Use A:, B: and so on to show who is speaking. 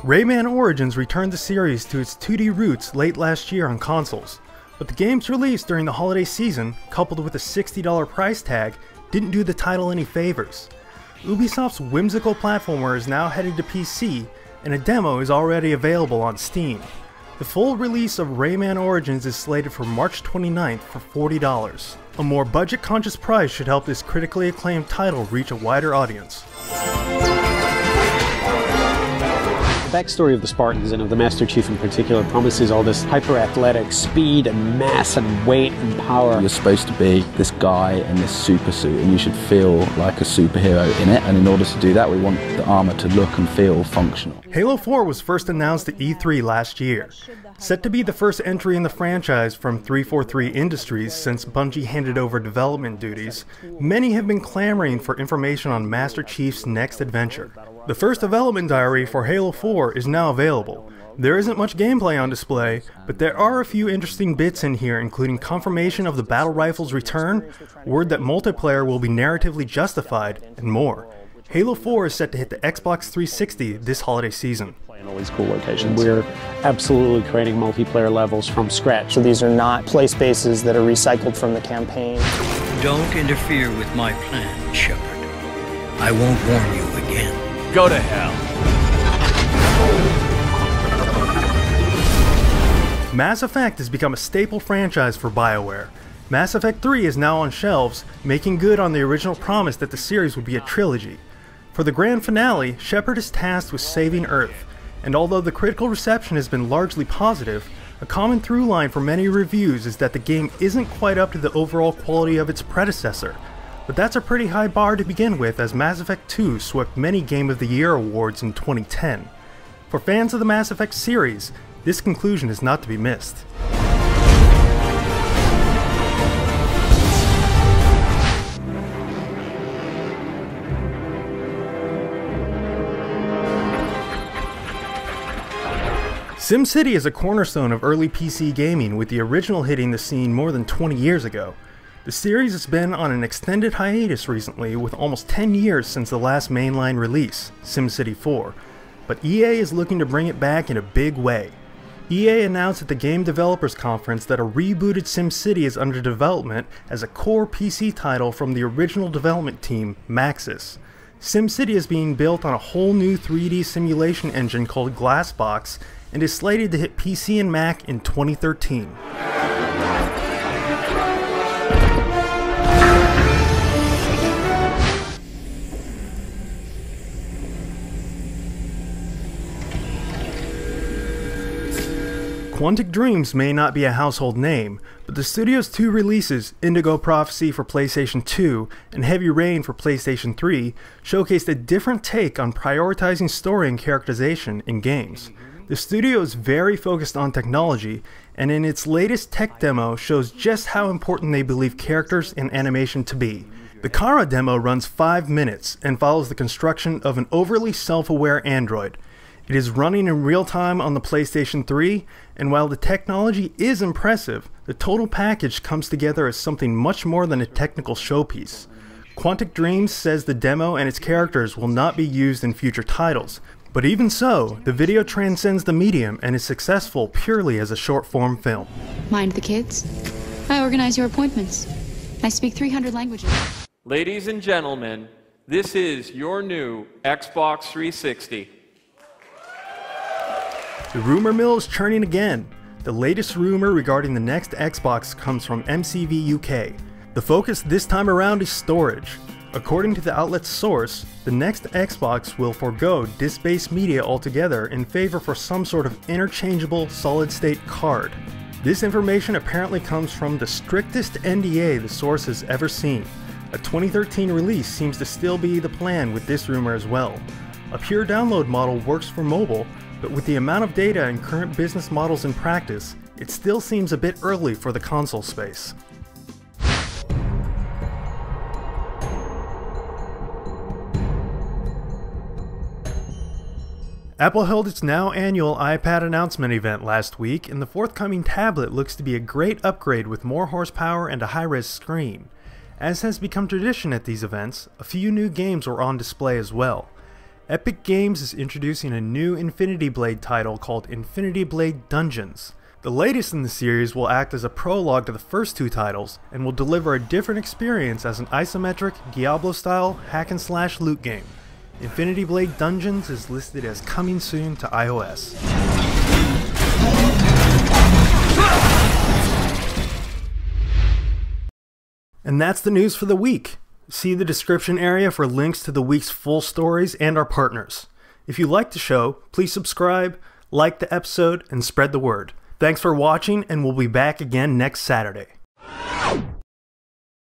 A: Rayman Origins returned the series to its 2D roots late last year on consoles, but the game's release during the holiday season, coupled with a $60 price tag, didn't do the title any favors. Ubisoft's whimsical platformer is now headed to PC, and a demo is already available on Steam. The full release of Rayman Origins is slated for March 29th for $40. A more budget-conscious price should help this critically acclaimed title reach a wider audience.
B: The backstory of the Spartans, and of the Master Chief in particular, promises all this hyper-athletic speed and mass and weight and power.
C: You're supposed to be this guy in this super suit, and you should feel like a superhero in it, and in order to do that we want the armor to look and feel functional.
A: Halo 4 was first announced at E3 last year. Set to be the first entry in the franchise from 343 Industries since Bungie handed over development duties, many have been clamoring for information on Master Chief's next adventure. The first development diary for Halo 4 is now available. There isn't much gameplay on display, but there are a few interesting bits in here, including confirmation of the battle rifle's return, word that multiplayer will be narratively justified, and more. Halo 4 is set to hit the Xbox 360 this holiday season.
B: In all these cool locations. We're absolutely creating multiplayer levels from scratch.
D: So these are not play spaces that are recycled from the campaign.
E: Don't interfere with my plan, Shepard. I won't warn you again.
F: Go to hell.
A: Mass Effect has become a staple franchise for BioWare. Mass Effect 3 is now on shelves, making good on the original promise that the series would be a trilogy. For the grand finale, Shepard is tasked with saving Earth, and although the critical reception has been largely positive, a common through line for many reviews is that the game isn't quite up to the overall quality of its predecessor. But that's a pretty high bar to begin with, as Mass Effect 2 swept many Game of the Year awards in 2010. For fans of the Mass Effect series, this conclusion is not to be missed. SimCity is a cornerstone of early PC gaming, with the original hitting the scene more than 20 years ago. The series has been on an extended hiatus recently, with almost 10 years since the last mainline release, SimCity 4, but EA is looking to bring it back in a big way. EA announced at the Game Developers Conference that a rebooted SimCity is under development as a core PC title from the original development team, Maxis. SimCity is being built on a whole new 3D simulation engine called Glassbox, and is slated to hit PC and Mac in 2013. Quantic Dreams may not be a household name, but the studio's two releases, Indigo Prophecy for PlayStation 2 and Heavy Rain for PlayStation 3, showcased a different take on prioritizing story and characterization in games. The studio is very focused on technology, and in its latest tech demo shows just how important they believe characters and animation to be. The Kara demo runs 5 minutes and follows the construction of an overly self-aware android. It is running in real time on the PlayStation 3, and while the technology is impressive, the total package comes together as something much more than a technical showpiece. Quantic Dreams says the demo and its characters will not be used in future titles, but even so, the video transcends the medium and is successful purely as a short-form film.
G: Mind the kids? I organize your appointments. I speak 300 languages.
F: Ladies and gentlemen, this is your new Xbox 360.
A: The rumor mill is churning again. The latest rumor regarding the next Xbox comes from MCV UK. The focus this time around is storage. According to the outlet's source, the next Xbox will forego disk-based media altogether in favor for some sort of interchangeable solid-state card. This information apparently comes from the strictest NDA the source has ever seen. A 2013 release seems to still be the plan with this rumor as well. A pure download model works for mobile, but with the amount of data and current business models in practice, it still seems a bit early for the console space. Apple held its now annual iPad announcement event last week, and the forthcoming tablet looks to be a great upgrade with more horsepower and a high-res screen. As has become tradition at these events, a few new games were on display as well. Epic Games is introducing a new Infinity Blade title called Infinity Blade Dungeons. The latest in the series will act as a prologue to the first two titles, and will deliver a different experience as an isometric, Diablo-style hack-and-slash loot game. Infinity Blade Dungeons is listed as coming soon to iOS. And that's the news for the week. See the description area for links to the week's full stories and our partners. If you like the show, please subscribe, like the episode, and spread the word. Thanks for watching, and we'll be back again next Saturday.